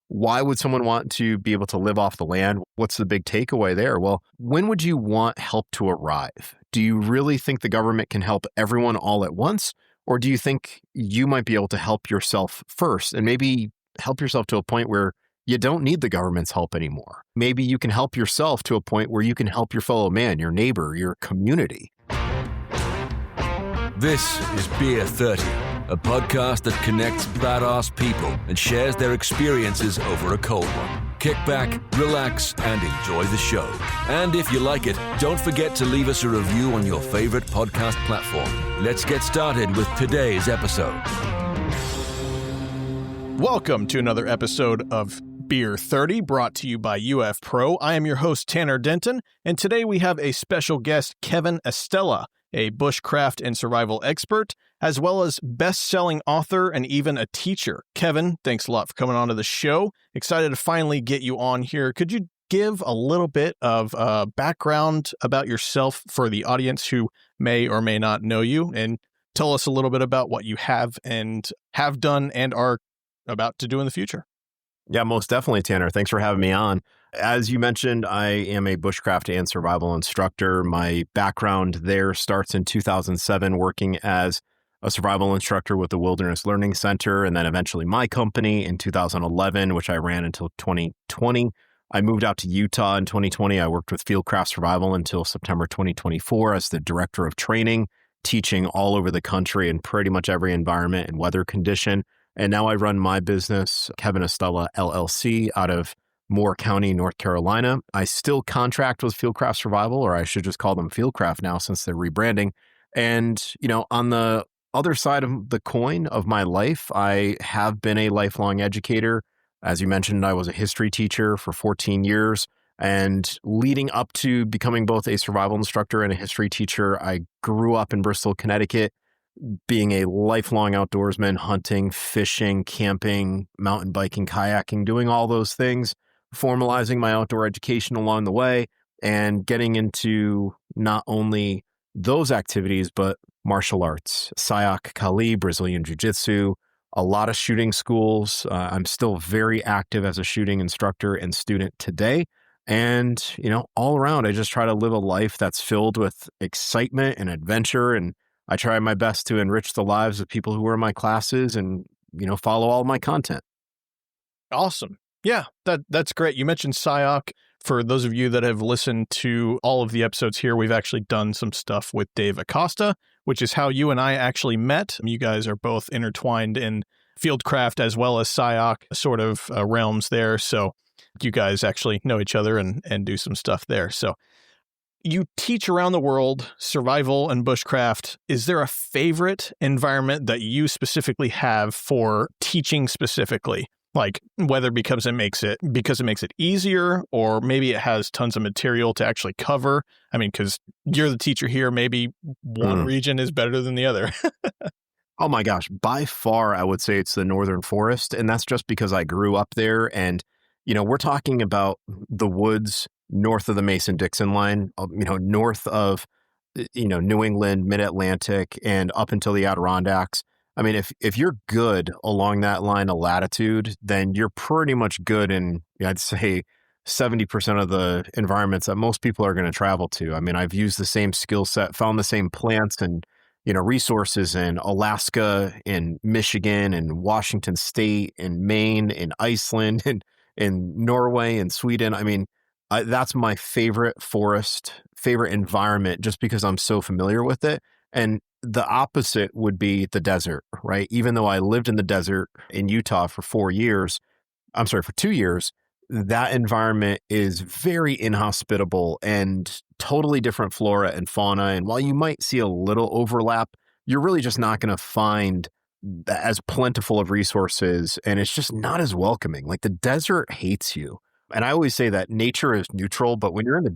why would someone want to be able to live off the land? What's the big takeaway there? Well, when would you want help to arrive? Do you really think the government can help everyone all at once? Or do you think you might be able to help yourself first and maybe help yourself to a point where you don't need the government's help anymore? Maybe you can help yourself to a point where you can help your fellow man, your neighbor, your community. This is Beer 30, a podcast that connects badass people and shares their experiences over a cold one. Kick back, relax, and enjoy the show. And if you like it, don't forget to leave us a review on your favorite podcast platform. Let's get started with today's episode. Welcome to another episode of Beer 30, brought to you by UF Pro. I am your host, Tanner Denton, and today we have a special guest, Kevin Estela, a bushcraft and survival expert, as well as best-selling author and even a teacher. Kevin, thanks a lot for coming on to the show. Excited to finally get you on here. Could you give a little bit of background about yourself for the audience who may or may not know you, and tell us a little bit about what you have done and are about to do in the future? Yeah, most definitely, Tanner. Thanks for having me on. As you mentioned, I am a bushcraft and survival instructor. My background there starts in 2007, working as a survival instructor with the Wilderness Learning Center, and then eventually my company in 2011, which I ran until 2020. I moved out to Utah in 2020. I worked with Fieldcraft Survival until September 2024 as the director of training, teaching all over the country in pretty much every environment and weather condition. And now I run my business, Kevin Estela, LLC, out of Moore County, North Carolina. I still contract with Fieldcraft Survival, or I should just call them Fieldcraft now since they're rebranding. And, on the other side of the coin of my life, I have been a lifelong educator. As you mentioned, I was a history teacher for 14 years. And leading up to becoming both a survival instructor and a history teacher, I grew up in Bristol, Connecticut, being a lifelong outdoorsman, hunting, fishing, camping, mountain biking, kayaking, doing all those things, formalizing my outdoor education along the way, and getting into not only those activities, but martial arts, Sayak Kali, Brazilian Jiu-Jitsu, a lot of shooting schools. I'm still very active as a shooting instructor and student today. And, all around, I just try to live a life that's filled with excitement and adventure, and I try my best to enrich the lives of people who are in my classes and, follow all of my content. Awesome. Yeah, that's great. You mentioned SIOC. For those of you that have listened to all of the episodes here, we've actually done some stuff with Dave Acosta, which is how you and I actually met. You guys are both intertwined in Fieldcraft as well as SIOC sort of realms there. So you guys actually know each other and do some stuff there. So you teach around the world, survival and bushcraft. Is there a favorite environment that you specifically have for teaching specifically? Like whether because it makes it easier, or maybe it has tons of material to actually cover. I mean, because you're the teacher here, maybe one region is better than the other. Oh my gosh, by far, I would say it's the Northern Forest. And that's just because I grew up there. And, we're talking about the woods north of the Mason-Dixon line, north of, New England, mid-Atlantic, and up until the Adirondacks. I mean, if you're good along that line of latitude, then you're pretty much good in, I'd say, 70% of the environments that most people are going to travel to. I mean, I've used the same skill set, found the same plants and, resources in Alaska, in Michigan, in Washington State, in Maine, in Iceland, and in Norway and Sweden. I mean, that's my favorite favorite environment, just because I'm so familiar with it. And the opposite would be the desert, right? Even though I lived in the desert in Utah for 2 years, that environment is very inhospitable and totally different flora and fauna. And while you might see a little overlap, you're really just not going to find as plentiful of resources, and it's just not as welcoming. Like the desert hates you. And I always say that nature is neutral, but when you're in the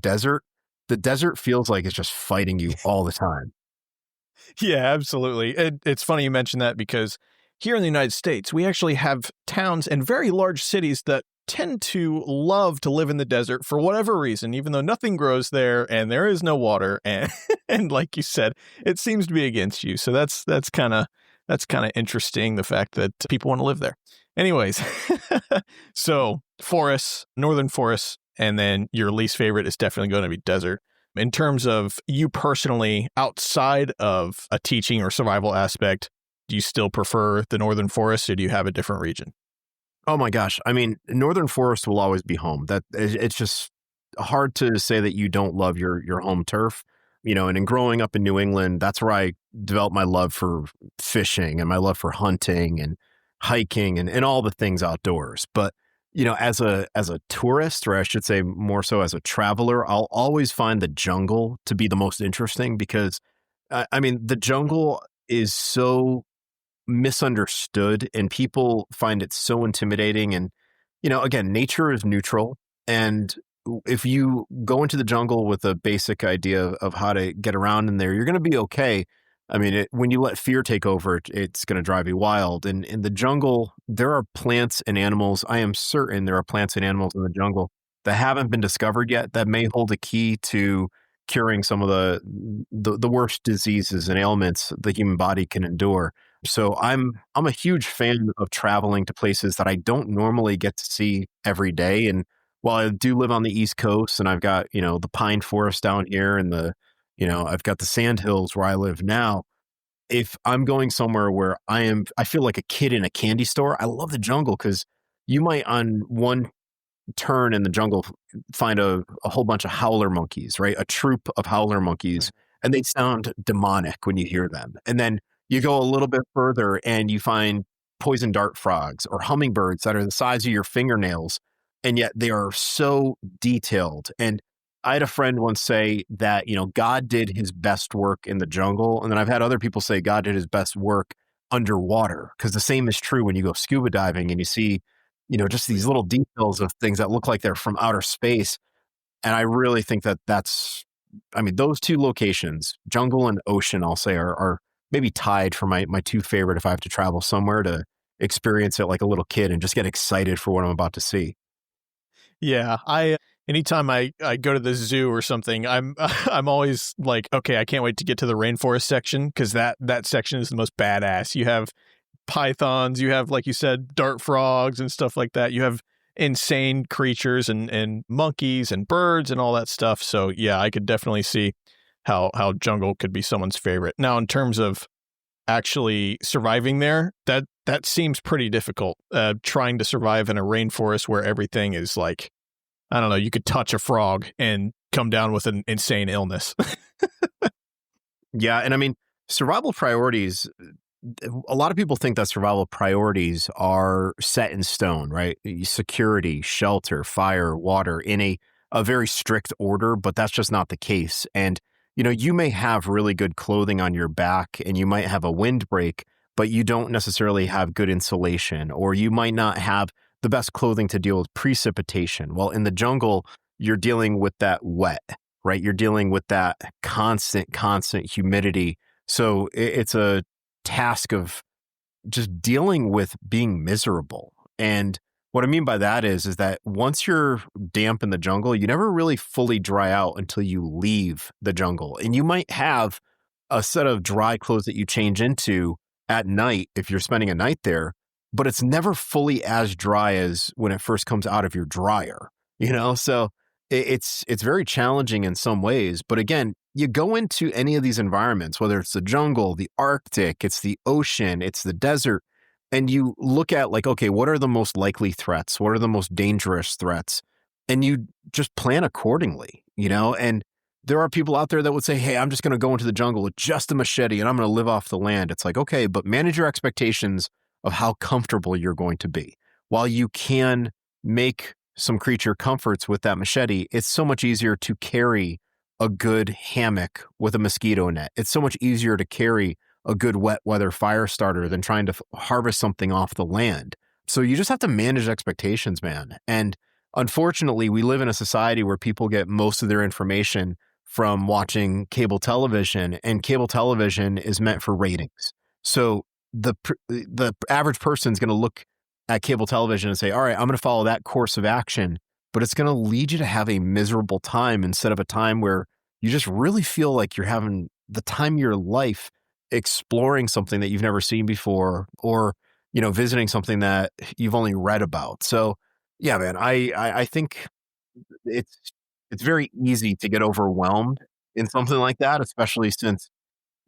desert feels like it's just fighting you all the time. Yeah, absolutely. It's funny you mentioned that, because here in the United States, we actually have towns and very large cities that tend to love to live in the desert for whatever reason, even though nothing grows there and there is no water. And like you said, it seems to be against you. So that's kind of That's kind of interesting, the fact that people want to live there. Anyways, so forests, northern forests, and then your least favorite is definitely going to be desert. In terms of you personally, outside of a teaching or survival aspect, do you still prefer the northern forest, or do you have a different region? Oh my gosh. I mean, northern forest will always be home. It's just hard to say that you don't love your home turf. And in growing up in New England, that's where I developed my love for fishing and my love for hunting and hiking and all the things outdoors. But, as a tourist, or I should say more so as a traveler, I'll always find the jungle to be the most interesting because, I mean, the jungle is so misunderstood and people find it so intimidating. And, again, nature is neutral. And if you go into the jungle with a basic idea of how to get around in there, you're going to be okay. I mean, when you let fear take over, it's going to drive you wild. And in the jungle, there are plants and animals. I am certain there are plants and animals in the jungle that haven't been discovered yet that may hold a key to curing some of the worst diseases and ailments the human body can endure. So I'm a huge fan of traveling to places that I don't normally get to see every day. And while I do live on the East Coast and I've got, the pine forest down here and I've got the sand hills where I live now, if I'm going somewhere where I feel like a kid in a candy store, I love the jungle because you might on one turn in the jungle find a whole bunch of howler monkeys, right? A troop of howler monkeys, and they sound demonic when you hear them. And then you go a little bit further and you find poison dart frogs or hummingbirds that are the size of your fingernails, and yet they are so detailed. And I had a friend once say that, God did his best work in the jungle. And then I've had other people say God did his best work underwater, because the same is true when you go scuba diving and you see, just these little details of things that look like they're from outer space. And I really think those two locations, jungle and ocean, I'll say are maybe tied for my two favorite if I have to travel somewhere to experience it like a little kid and just get excited for what I'm about to see. Yeah, anytime I go to the zoo or something, I'm I'm always like, okay, I can't wait to get to the rainforest section, because that section is the most badass. You have pythons, you have, like you said, dart frogs and stuff like that. You have insane creatures and monkeys and birds and all that stuff. So yeah, I could definitely see how jungle could be someone's favorite. Now, in terms of actually surviving there, that seems pretty difficult. Trying to survive in a rainforest where everything is like, I don't know, you could touch a frog and come down with an insane illness. Yeah. And I mean, survival priorities, a lot of people think that survival priorities are set in stone, right? Security, shelter, fire, water in a very strict order, but that's just not the case. And, you may have really good clothing on your back and you might have a windbreak, but you don't necessarily have good insulation, or you might not have the best clothing to deal with precipitation. Well, in the jungle, you're dealing with that wet, right? You're dealing with that constant humidity. So it's a task of just dealing with being miserable. And what I mean by that is that once you're damp in the jungle, you never really fully dry out until you leave the jungle. And you might have a set of dry clothes that you change into at night if you're spending a night there, but it's never fully as dry as when it first comes out of your dryer, So it's very challenging in some ways. But again, you go into any of these environments, whether it's the jungle, the Arctic, it's the ocean, it's the desert, and you look at like, okay, what are the most likely threats? What are the most dangerous threats? And you just plan accordingly, and there are people out there that would say, hey, I'm just going to go into the jungle with just a machete and I'm going to live off the land. It's like, okay, but manage your expectations of how comfortable you're going to be. While you can make some creature comforts with that machete, it's so much easier to carry a good hammock with a mosquito net. It's so much easier to carry a good wet weather fire starter than trying to harvest something off the land. So you just have to manage expectations, man. And unfortunately, we live in a society where people get most of their information from watching cable television, and cable television is meant for ratings. So the average person is going to look at cable television and say, all right, I'm going to follow that course of action, but it's going to lead you to have a miserable time instead of a time where you just really feel like you're having the time of your life. exploring something that you've never seen before, or, visiting something that you've only read about. So yeah, man, I think it's it's very easy to get overwhelmed in something like that, especially since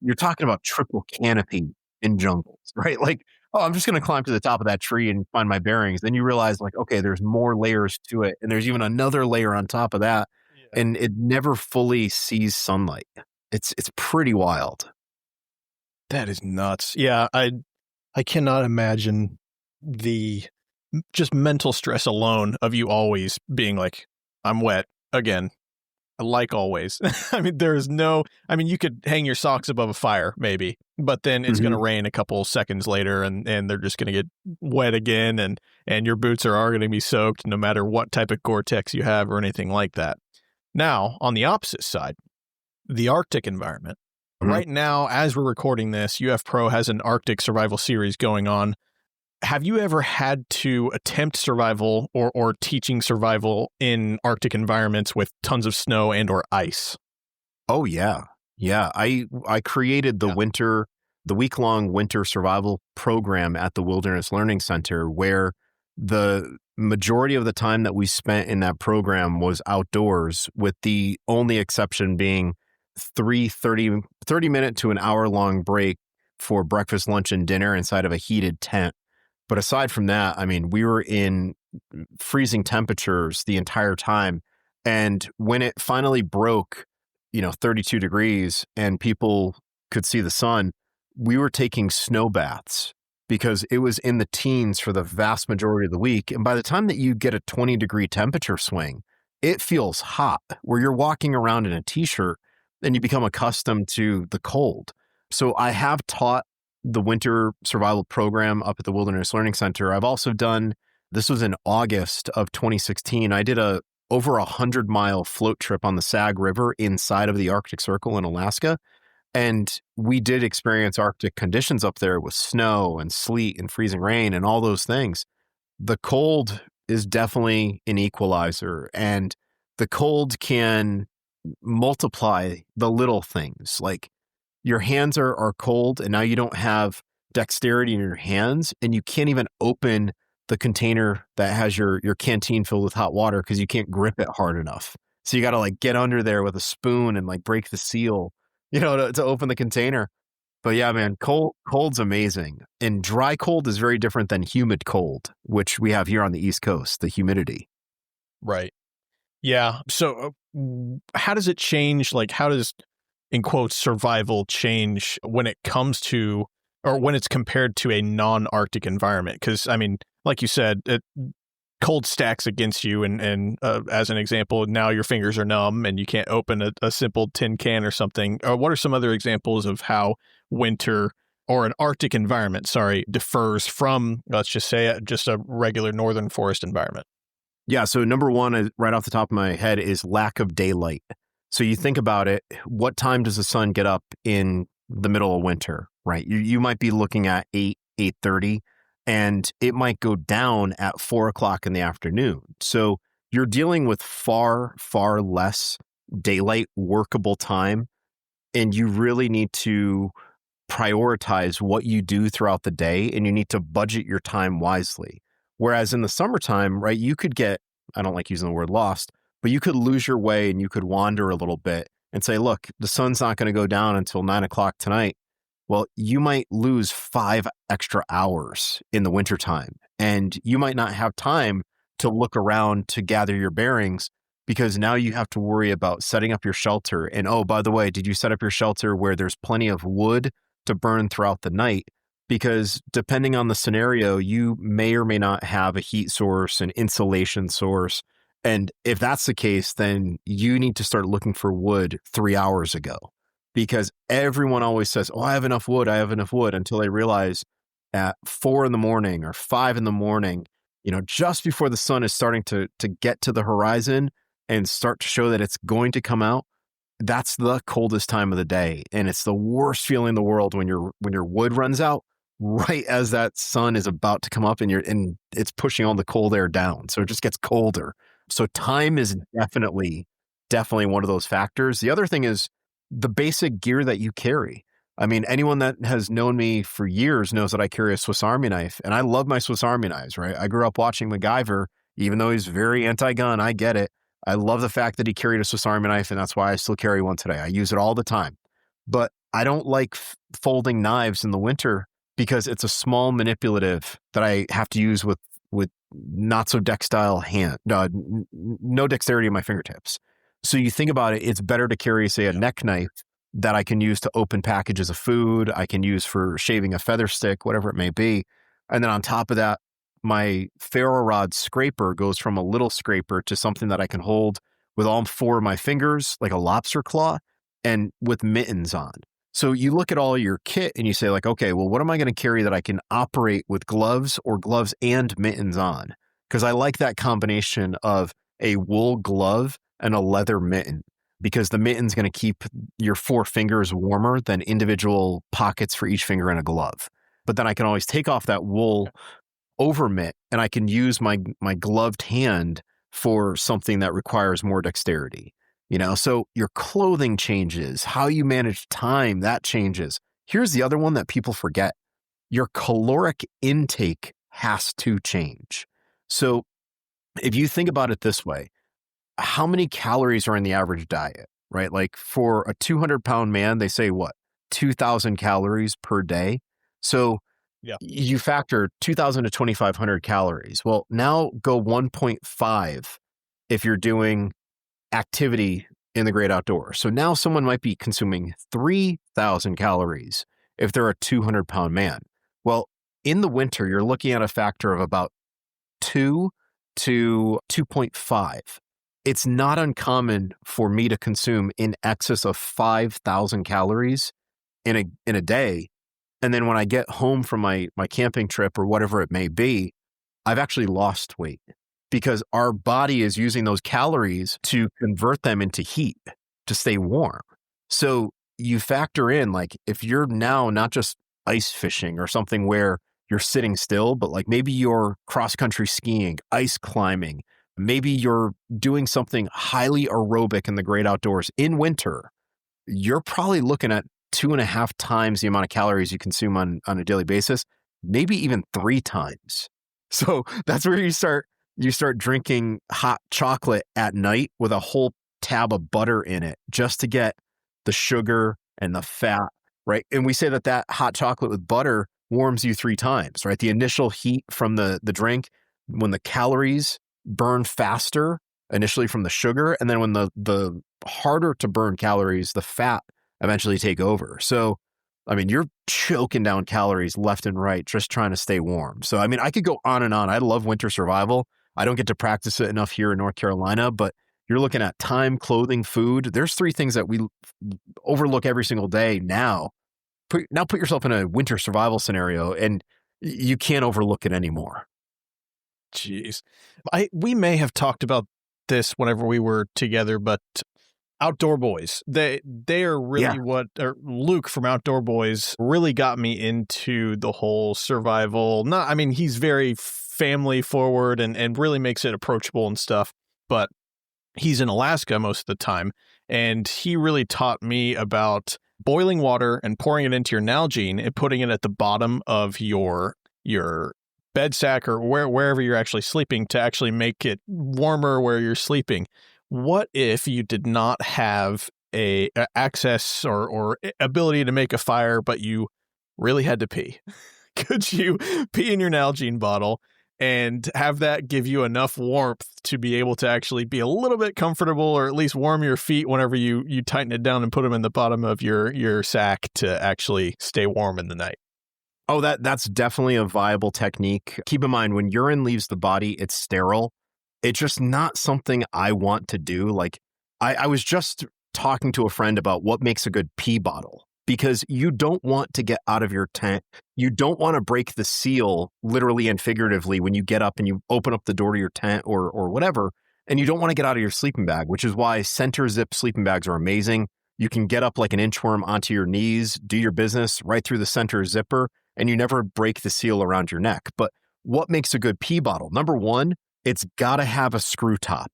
you're talking about triple canopy in jungles, right? Like, oh, I'm just going to climb to the top of that tree and find my bearings. Then you realize, like, okay, there's more layers to it, and there's even another layer on top of that, and it never fully sees sunlight. It's pretty wild. That is nuts. Yeah, I cannot imagine the just mental stress alone of you always being like, I'm wet again, like always. I mean, you could hang your socks above a fire maybe, but then it's going to rain a couple seconds later and they're just going to get wet again. And your boots are going to be soaked no matter what type of Gore-Tex you have or anything like that. Now, on the opposite side, the Arctic environment. Right now, as we're recording this, UF Pro has an Arctic survival series going on. Have you ever had to attempt survival or teaching survival in Arctic environments with tons of snow and or ice? Oh, yeah. Yeah. I created the week-long winter survival program at the Wilderness Learning Center, where the majority of the time that we spent in that program was outdoors, with the only exception being 30-minute to an hour-long break for breakfast, lunch, and dinner inside of a heated tent. But aside from that, I mean, we were in freezing temperatures the entire time. And when it finally broke, 32 degrees and people could see the sun, we were taking snow baths because it was in the teens for the vast majority of the week. And by the time that you get a 20-degree temperature swing, it feels hot where you're walking around in a t-shirt and you become accustomed to the cold. So I have taught the winter survival program up at the Wilderness Learning Center. I've also this was in August of 2016. I did over 100-mile float trip on the Sag River inside of the Arctic Circle in Alaska. And we did experience Arctic conditions up there with snow and sleet and freezing rain and all those things. The cold is definitely an equalizer, and the cold can multiply the little things. Like, your hands are cold and now you don't have dexterity in your hands, and you can't even open the container that has your canteen filled with hot water because you can't grip it hard enough. So you got to like get under there with a spoon and like break the seal, to open the container. But yeah, man, cold's amazing. And dry cold is very different than humid cold, which we have here on the East Coast, the humidity. Right. Yeah. So how does it change? Like, how does, in quotes, survival change when it comes to, or when it's compared to a non-Arctic environment? Because, I mean, like you said, cold stacks against you. And as an example, now your fingers are numb and you can't open a simple tin can or something. What are some other examples of how winter or an Arctic environment, differs from, let's just say, just a regular northern forest environment? Yeah. So number one, right off the top of my head, is lack of daylight. So you think about it, what time does the sun get up in the middle of winter, right? You might be looking at 8:30, and it might go down at 4 o'clock in the afternoon. So you're dealing with far, far less daylight workable time, and you really need to prioritize what you do throughout the day, and you need to budget your time wisely. Whereas in the summertime, right, you could get, I don't like using the word lost, but you could lose your way and you could wander a little bit and say, look, the sun's not going to go down until 9 o'clock tonight. Well, you might lose 5 extra hours in the wintertime, and you might not have time to look around to gather your bearings, because now you have to worry about setting up your shelter. And oh, by the way, did you set up your shelter where there's plenty of wood to burn throughout the night? Because depending on the scenario, you may or may not have a heat source, an insulation source. And if that's the case, then you need to start looking for wood 3 hours ago, because everyone always says, oh, I have enough wood, until they realize at 4 in the morning or 5 in the morning, just before the sun is starting to get to the horizon and start to show that it's going to come out, that's the coldest time of the day. And it's the worst feeling in the world when your wood runs out right as that sun is about to come up, and it's pushing all the cold air down. So it just gets colder. So time is definitely one of those factors. The other thing is the basic gear that you carry. I mean, anyone that has known me for years knows that I carry a Swiss Army knife, and I love my Swiss Army knives, right? I grew up watching MacGyver, even though he's very anti-gun. I get it. I love the fact that he carried a Swiss Army knife, and that's why I still carry one today. I use it all the time. But I don't like folding knives in the winter because it's a small manipulative that I have to use with not so dextile hand, no dexterity in my fingertips. So you think about it, it's better to carry, say, a neck knife that I can use to open packages of food. I can use for shaving a feather stick, whatever it may be. And then on top of that, my ferro rod scraper goes from a little scraper to something that I can hold with all four of my fingers, like a lobster claw, and with mittens on. So you look at all your kit and you say like, okay, well, what am I going to carry that I can operate with gloves or gloves and mittens on? Because I like that combination of a wool glove and a leather mitten, because the mitten's going to keep your four fingers warmer than individual pockets for each finger in a glove. But then I can always take off that wool over mitt and I can use my gloved hand for something that requires more dexterity. So your clothing changes, how you manage time, that changes. Here's the other one that people forget. Your caloric intake has to change. So if you think about it this way, how many calories are in the average diet, right? Like for a 200-pound man, they say what? 2,000 calories per day. So you factor 2,000 to 2,500 calories. Well, now go 1.5 if you're doing activity in the great outdoors. So now someone might be consuming 3,000 calories if they're a 200-pound man. Well, in the winter, you're looking at a factor of about 2 to 2.5. It's not uncommon for me to consume in excess of 5,000 calories in a day. And then when I get home from my camping trip or whatever it may be, I've actually lost weight because our body is using those calories to convert them into heat to stay warm. So you factor in, like, if you're now not just ice fishing or something where you're sitting still, but like maybe you're cross-country skiing, ice climbing, maybe you're doing something highly aerobic in the great outdoors in winter, you're probably looking at 2.5 times the amount of calories you consume on a daily basis, maybe even 3 times. So that's where you start drinking hot chocolate at night with a whole tab of butter in it just to get the sugar and the fat, right? And we say that hot chocolate with butter warms you 3 times, right? The initial heat from the drink, when the calories burn faster initially from the sugar, and then when the harder to burn calories, the fat eventually take over. So, I mean, you're choking down calories left and right just trying to stay warm. So, I mean, I could go on and on. I love winter survival. I don't get to practice it enough here in North Carolina, but you're looking at time, clothing, food. There's 3 things that we overlook every single day now. Put yourself in a winter survival scenario and you can't overlook it anymore. Jeez. We may have talked about this whenever we were together, but Outdoor Boys, they are really or Luke from Outdoor Boys really got me into the whole survival. He's very family forward and really makes it approachable and stuff, but he's in Alaska most of the time. And he really taught me about boiling water and pouring it into your Nalgene and putting it at the bottom of your bed sack or wherever you're actually sleeping to actually make it warmer where you're sleeping. What if you did not have a access or ability to make a fire, but you really had to pee? Could you pee in your Nalgene bottle and have that give you enough warmth to be able to actually be a little bit comfortable, or at least warm your feet whenever you tighten it down and put them in the bottom of your sack to actually stay warm in the night? Oh, that's definitely a viable technique. Keep in mind, when urine leaves the body, it's sterile. It's just not something I want to do. Like, I was just talking to a friend about what makes a good pee bottle, because you don't want to get out of your tent. You don't want to break the seal literally and figuratively when you get up and you open up the door to your tent or whatever, and you don't want to get out of your sleeping bag, which is why center zip sleeping bags are amazing. You can get up like an inchworm onto your knees, do your business right through the center zipper, and you never break the seal around your neck. But what makes a good pee bottle? Number one, it's got to have a screw top.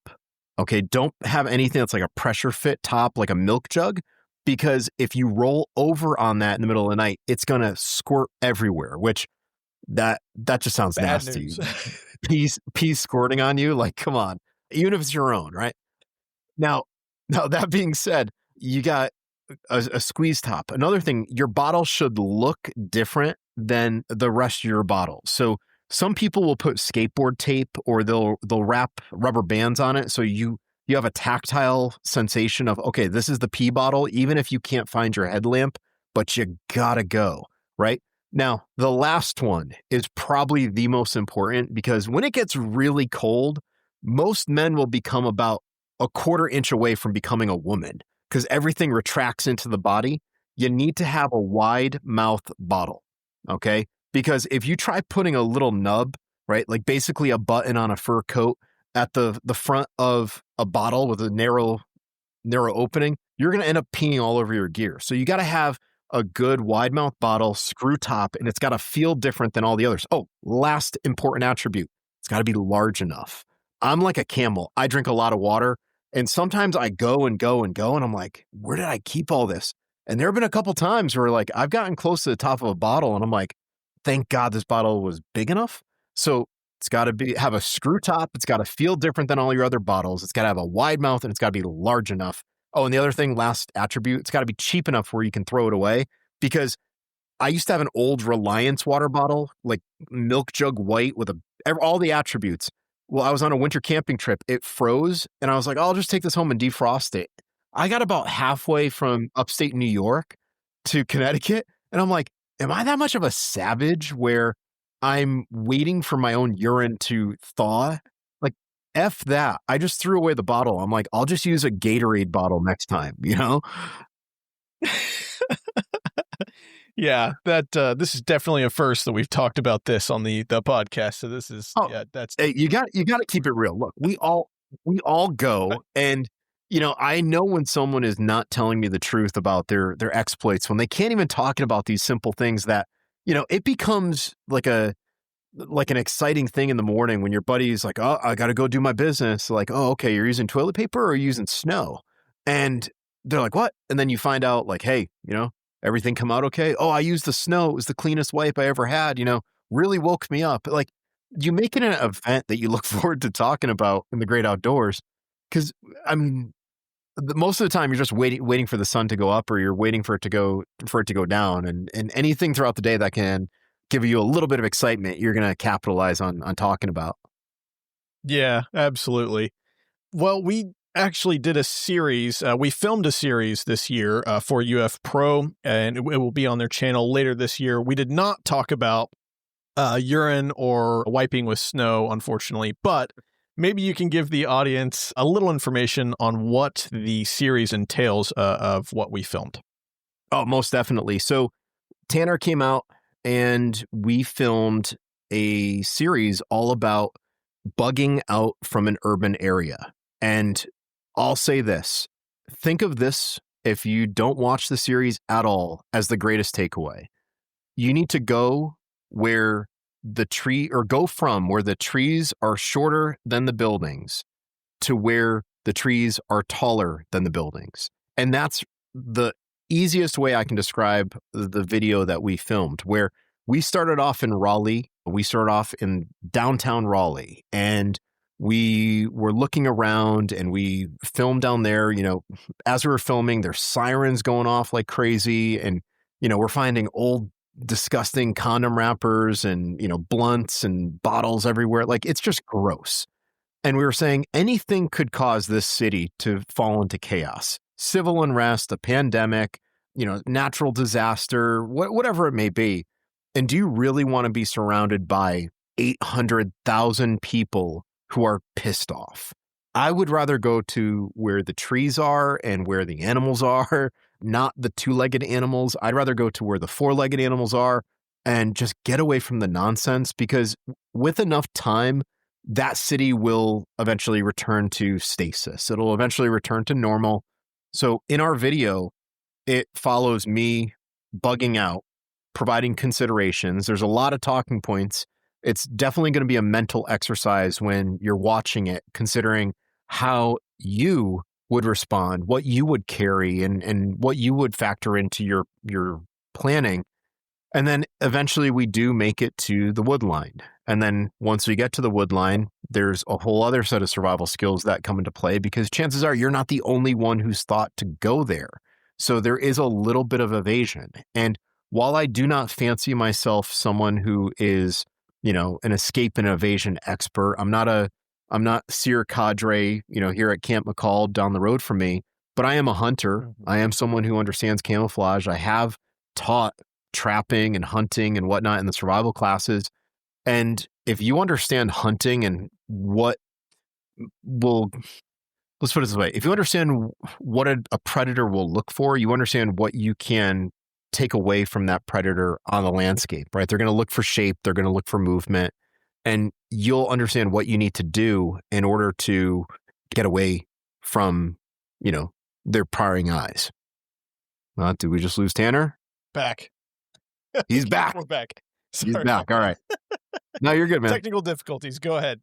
Okay, don't have anything that's like a pressure fit top, like a milk jug. because if you roll over on that in the middle of the night, it's going to squirt everywhere, which that just sounds Bad nasty. news. Peas squirting on you, like, come on, even if it's your own, right? Now, that being said, you got a squeeze top. Another thing, your bottle should look different than the rest of your bottle. So some people will put skateboard tape or they'll wrap rubber bands on it. So you have a tactile sensation of, okay, this is the pee bottle, even if you can't find your headlamp, but you gotta go, right? Now, the last one is probably the most important because when it gets really cold, most men will become about a quarter inch away from becoming a woman because everything retracts into the body. You need to have a wide mouth bottle, okay? Because if you try putting a little nub, right, like basically a button on a fur coat at the front of a bottle with a narrow opening, you're going to end up peeing all over your gear. So you got to have a good wide mouth bottle, screw top, and it's got to feel different than all the others. Oh, last important attribute, it's got to be large enough. I'm like a camel. I drink a lot of water. And sometimes I go and go and go, and I'm like, where did I keep all this? And there have been a couple times where like I've gotten close to the top of a bottle, and I'm like, thank God this bottle was big enough. So it's got to have a screw top. It's got to feel different than all your other bottles. It's got to have a wide mouth, and it's got to be large enough. Oh, and the other thing, last attribute, it's got to be cheap enough where you can throw it away. Because I used to have an old Reliance water bottle, like milk jug white with all the attributes. Well, I was on a winter camping trip. It froze, and I was like, I'll just take this home and defrost it. I got about halfway from upstate New York to Connecticut, and I'm like, am I that much of a savage where I'm waiting for my own urine to thaw? Like, F that. I just threw away the bottle. I'm like, I'll just use a Gatorade bottle next time, you know? Yeah, that this is definitely a first that we've talked about this on the podcast. So this is that's hey, you got to keep it real. Look, we all go, and I know when someone is not telling me the truth about their exploits, when they can't even talking about these simple things that it becomes like an exciting thing in the morning when your buddy's like, oh, I got to go do my business. Like, oh, okay, you're using toilet paper or using snow, and they're like, what? And then you find out like, hey, everything come out okay? Oh, I used the snow. It was the cleanest wipe I ever had, really woke me up. Like, you make it an event that you look forward to talking about in the great outdoors. Because, I mean, most of the time you're just waiting for the sun to go up, or you're waiting for it to go down. And anything throughout the day that can give you a little bit of excitement, you're going to capitalize on talking about. Yeah, absolutely. Well, we actually did a series. We filmed a series this year for UF Pro, and it will be on their channel later this year. We did not talk about urine or wiping with snow, unfortunately, but maybe you can give the audience a little information on what the series entails of what we filmed. Oh, most definitely. So Tanner came out and we filmed a series all about bugging out from an urban area. And I'll say this, think of this, if you don't watch the series at all, as the greatest takeaway. You need to go from where the trees are shorter than the buildings to where the trees are taller than the buildings. And that's the easiest way I can describe the video that we filmed, where we started off in Raleigh. We started off in downtown Raleigh, and we were looking around and we filmed down there. As we were filming, there's sirens going off like crazy. And, we're finding old, disgusting condom wrappers and, blunts and bottles everywhere. Like, it's just gross. And we were saying anything could cause this city to fall into chaos. Civil unrest, a pandemic, natural disaster, whatever it may be. And do you really want to be surrounded by 800,000 people who are pissed off? I would rather go to where the trees are and where the animals are, not the two-legged animals. I'd rather go to where the four-legged animals are and just get away from the nonsense, because with enough time, that city will eventually return to stasis. It'll eventually return to normal. So in our video, it follows me bugging out, providing considerations. There's a lot of talking points. It's definitely going to be a mental exercise when you're watching it, considering how you would respond, what you would carry, and what you would factor into your planning. And then eventually we do make it to the wood line. And then once we get to the wood line, there's a whole other set of survival skills that come into play, because chances are you're not the only one who's thought to go there. So there is a little bit of evasion. And while I do not fancy myself someone who is, an escape and evasion expert, I'm not Seer Cadre, here at Camp McCall down the road from me, but I am a hunter. I am someone who understands camouflage. I have taught trapping and hunting and whatnot in the survival classes. And if you understand hunting and let's put it this way, if you understand what a predator will look for, you understand what you can take away from that predator on the landscape, right? They're going to look for shape. They're going to look for movement, and you'll understand what you need to do in order to get away from, their prying eyes. Did we just lose Tanner? Back. He's back. We're back. Sorry. He's back. All right. No, you're good, man. Technical difficulties. Go ahead.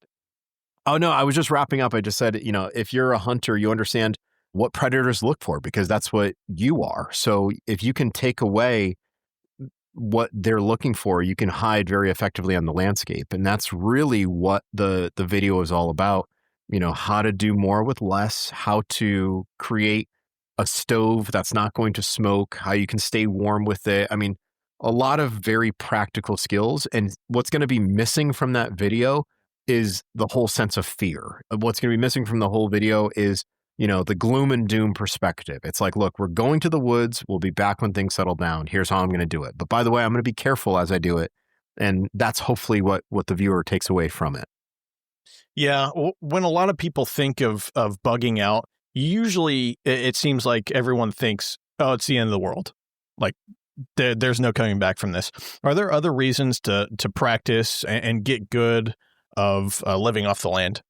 Oh, no, I was just wrapping up. I just said, if you're a hunter, you understand what predators look for, because that's what you are. So if you can take away what they're looking for, you can hide very effectively on the landscape. And that's really what the video is all about. How to do more with less, how to create a stove that's not going to smoke, how you can stay warm with it. I mean, a lot of very practical skills. And what's going to be missing from that video is the whole sense of fear. What's going to be missing from the whole video is, the gloom and doom perspective. It's like, look, we're going to the woods. We'll be back when things settle down. Here's how I'm going to do it. But by the way, I'm going to be careful as I do it. And that's hopefully what the viewer takes away from it. Yeah. When a lot of people think of bugging out, usually it seems like everyone thinks, oh, it's the end of the world. Like there's no coming back from this. Are there other reasons to practice and get good of living off the land?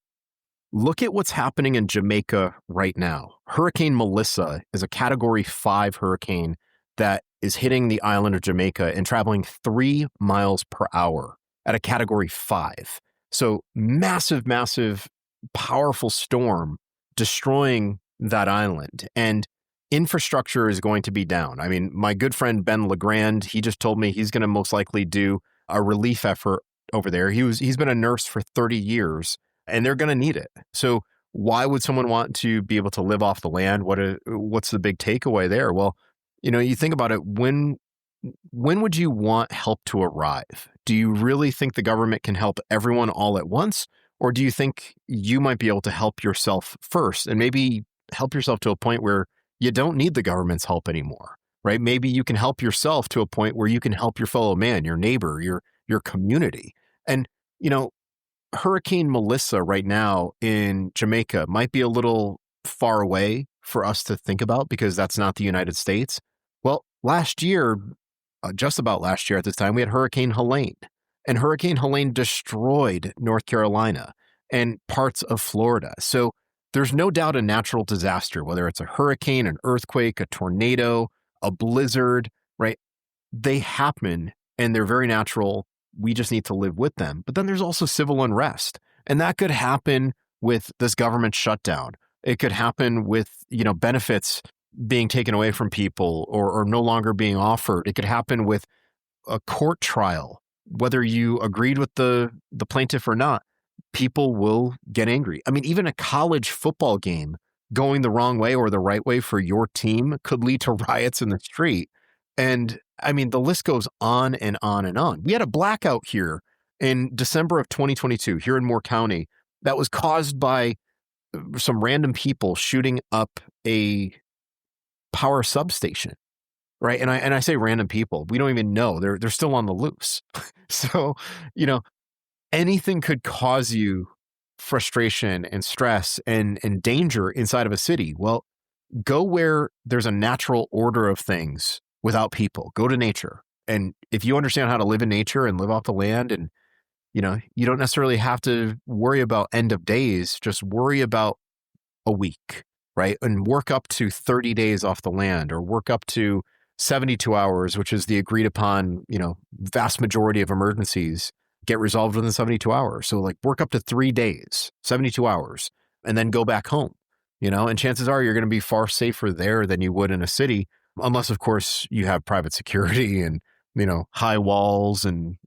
Look at what's happening in Jamaica right now. Hurricane Melissa is a Category 5 hurricane that is hitting the island of Jamaica and traveling 3 miles per hour at a Category 5. So massive, massive, powerful storm destroying that island. And infrastructure is going to be down. I mean, my good friend Ben LeGrand, he just told me he's going to most likely do a relief effort over there. He's been a nurse for 30 years. And they're going to need it. So why would someone want to be able to live off the land? What's the big takeaway there? Well, you think about it. When would you want help to arrive? Do you really think the government can help everyone all at once? Or do you think you might be able to help yourself first and maybe help yourself to a point where you don't need the government's help anymore, right? Maybe you can help yourself to a point where you can help your fellow man, your neighbor, your community. And, Hurricane Melissa right now in Jamaica might be a little far away for us to think about because that's not the United States. Well, last year, just about last year at this time, we had Hurricane Helene. And Hurricane Helene destroyed North Carolina and parts of Florida. So there's no doubt a natural disaster, whether it's a hurricane, an earthquake, a tornado, a blizzard, right? They happen and they're very natural. We just need to live with them. But then there's also civil unrest. And that could happen with this government shutdown. It could happen with, benefits being taken away from people or no longer being offered. It could happen with a court trial. Whether you agreed with the plaintiff or not, people will get angry. I mean, even a college football game going the wrong way or the right way for your team could lead to riots in the street. And I mean, the list goes on and on and on. We had a blackout here in December of 2022 here in Moore County that was caused by some random people shooting up a power substation, right? And I say random people. We don't even know. They're still on the loose. So, anything could cause you frustration and stress and danger inside of a city. Well, go where there's a natural order of things without people. Go to nature. And if you understand how to live in nature and live off the land, and you don't necessarily have to worry about end of days, just worry about a week, right? And work up to 30 days off the land, or work up to 72 hours, which is the agreed upon, vast majority of emergencies get resolved within 72 hours. So like work up to 3 days, 72 hours, and then go back home. and chances are you're going to be far safer there than you would in a city, unless, of course, you have private security and, high walls and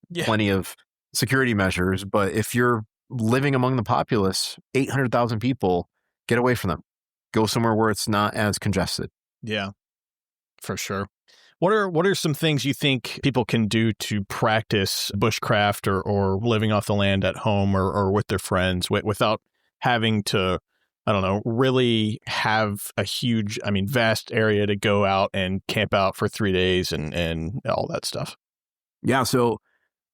Yeah. plenty of security measures. But if you're living among the populace, 800,000 people, get away from them. Go somewhere where it's not as congested. Yeah, for sure. What are some things you think people can do to practice bushcraft or living off the land at home or with their friends without having to, I don't know, really have a huge, vast area to go out and camp out for 3 days and all that stuff? Yeah. So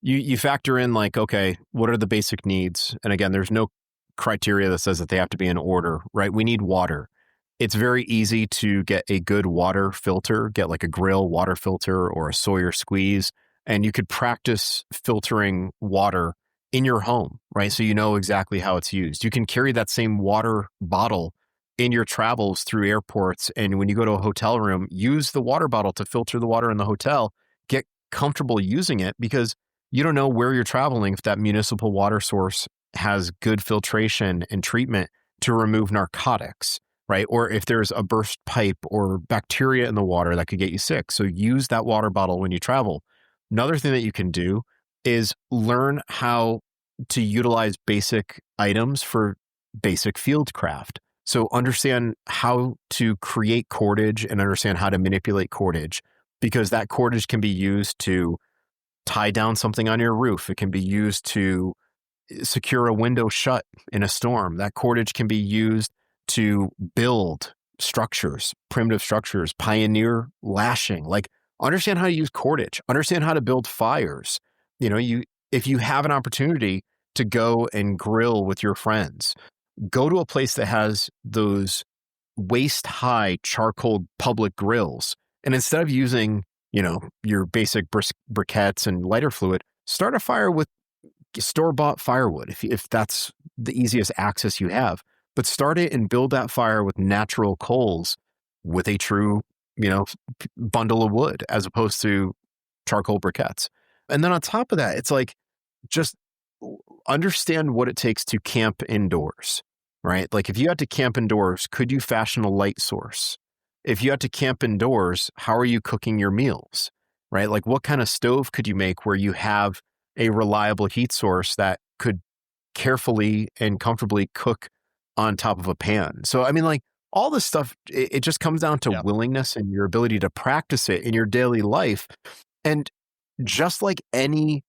you factor in like, okay, what are the basic needs? And again, there's no criteria that says that they have to be in order, right? We need water. It's very easy to get a good water filter, get like a grill water filter or a Sawyer squeeze, and you could practice filtering water in your home, right? So you know exactly how it's used. You can carry that same water bottle in your travels through airports. And when you go to a hotel room, use the water bottle to filter the water in the hotel. Get comfortable using it because you don't know where you're traveling if that municipal water source has good filtration and treatment to remove narcotics, right? Or if there's a burst pipe or bacteria in the water that could get you sick. So use that water bottle when you travel. Another thing that you can do is learn how to utilize basic items for basic fieldcraft. So understand how to create cordage and understand how to manipulate cordage, because that cordage can be used to tie down something on your roof. It can be used to secure a window shut in a storm. That cordage can be used to build structures, primitive structures, pioneer lashing. Like, understand how to use cordage, understand how to build fires. If you have an opportunity to go and grill with your friends, go to a place that has those waist high charcoal public grills. And instead of using, your basic briquettes and lighter fluid, start a fire with store-bought firewood if that's the easiest access you have. But start it and build that fire with natural coals with a true, bundle of wood as opposed to charcoal briquettes. And then on top of that, it's like, just understand what it takes to camp indoors, right? Like if you had to camp indoors, could you fashion a light source? If you had to camp indoors, how are you cooking your meals, right? Like what kind of stove could you make where you have a reliable heat source that could carefully and comfortably cook on top of a pan? So, like all this stuff, it just comes down to willingness and your ability to practice it in your daily life. And just like any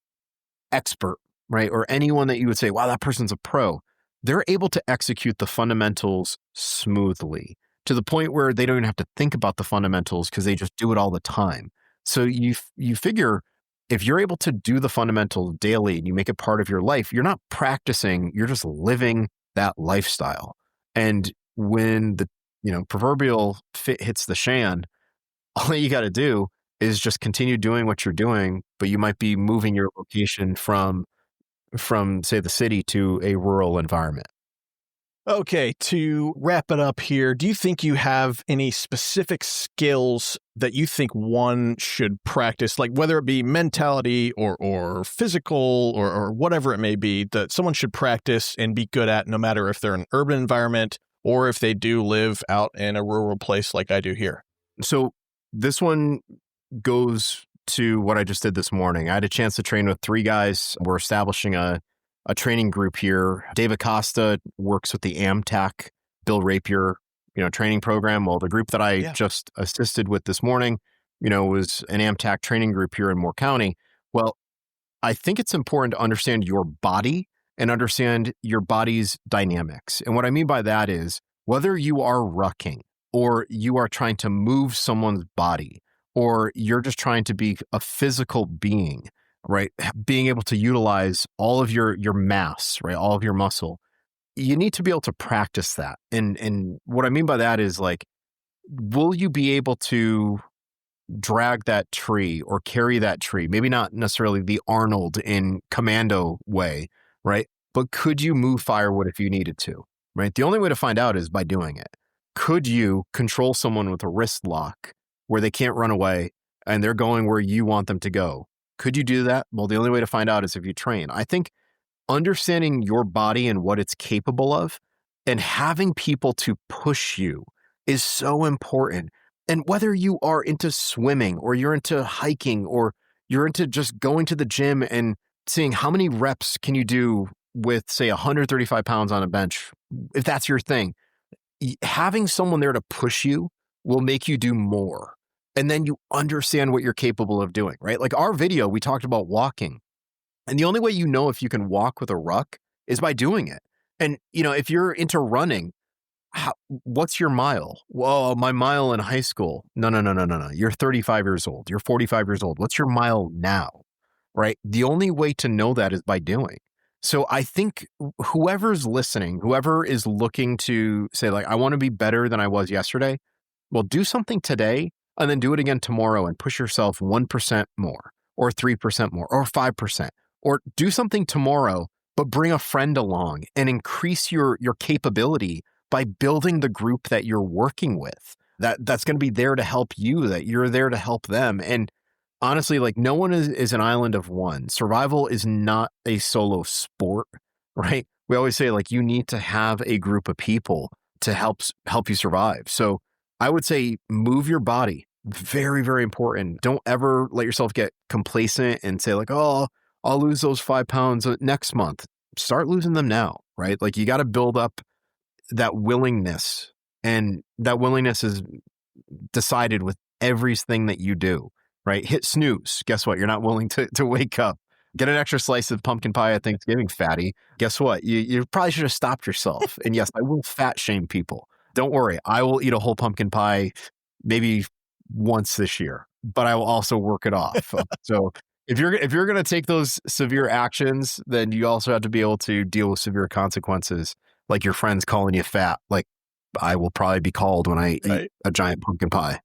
expert, right? Or anyone that you would say, wow, that person's a pro, they're able to execute the fundamentals smoothly to the point where they don't even have to think about the fundamentals because they just do it all the time. So you figure if you're able to do the fundamentals daily and you make it part of your life, you're not practicing, you're just living that lifestyle. And when the proverbial fit hits the shan, all that you got to do is just continue doing what you're doing, but you might be moving your location from say the city to a rural environment. Okay, to wrap it up here, do you think you have any specific skills that you think one should practice, like whether it be mentality or physical or whatever it may be, that someone should practice and be good at, no matter if they're in an urban environment or if they do live out in a rural place like I do here? So this one goes to what I just did this morning. I had a chance to train with 3 guys. We're establishing a training group here. Dave Acosta works with the AMTAC, Bill Rapier, training program. Well, the group that I just assisted with this morning, was an AMTAC training group here in Moore County. Well, I think it's important to understand your body and understand your body's dynamics. And what I mean by that is whether you are rucking or you are trying to move someone's body or you're just trying to be a physical being, right? Being able to utilize all of your mass, right? All of your muscle. You need to be able to practice that. And what I mean by that is like, will you be able to drag that tree or carry that tree? Maybe not necessarily the Arnold in Commando way, right? But could you move firewood if you needed to, right? The only way to find out is by doing it. Could you control someone with a wrist lock where they can't run away and they're going where you want them to go? Could you do that? Well, the only way to find out is if you train. I think understanding your body and what it's capable of And having people to push you is so important. And whether you are into swimming or you're into hiking or you're into just going to the gym and seeing how many reps can you do with, say, 135 pounds on a bench, if that's your thing, having someone there to push you will make you do more. And then you understand what you're capable of doing, right? Like our video, we talked about walking. And the only way you know if you can walk with a ruck is by doing it. And, if you're into running, what's your mile? Well, my mile in high school. No. You're 35 years old. You're 45 years old. What's your mile now? Right? The only way to know that is by doing. So I think whoever's listening, whoever is looking to say, like, I want to be better than I was yesterday, well, do something today and then do it again tomorrow and push yourself 1% more or 3% more or 5%, or do something tomorrow, but bring a friend along and increase your capability by building the group that you're working with. That's going to be there to help you, that you're there to help them. And honestly, like, no one is an island of one. Survival is not a solo sport, right? We always say, like, you need to have a group of people to help you survive. So I would say move your body. Very, very important. Don't ever let yourself get complacent and say, like, oh, I'll lose those 5 pounds next month. Start losing them now, right? Like, you got to build up that willingness, and that willingness is decided with everything that you do, right? Hit snooze. Guess what? You're not willing to wake up. Get an extra slice of pumpkin pie at Thanksgiving, fatty. Guess what? You probably should have stopped yourself. And yes, I will fat shame people. Don't worry. I will eat a whole pumpkin pie maybe once this year, but I will also work it off. So if you're going to take those severe actions, then you also have to be able to deal with severe consequences, like your friends calling you fat. Like I will probably be called when I eat a giant pumpkin pie.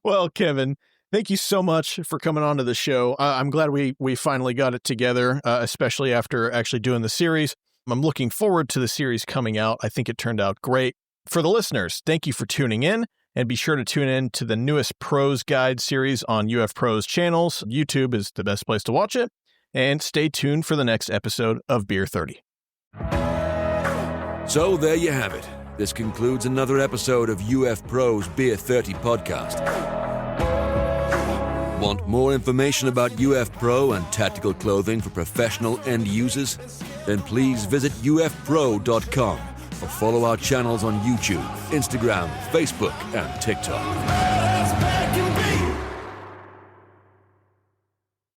Well, Kevin, thank you so much for coming on to the show. I'm glad we finally got it together, especially after actually doing the series. I'm looking forward to the series coming out. I think it turned out great. For the listeners, thank you for tuning in, and be sure to tune in to the newest Pros Guide series on UF Pros channels. YouTube is the best place to watch it, and stay tuned for the next episode of Beer 30. So there you have it. This concludes another episode of UF Pros Beer 30 podcast. Want more information about UF Pro and tactical clothing for professional end users? Then please visit ufpro.com or follow our channels on YouTube, Instagram, Facebook, and TikTok.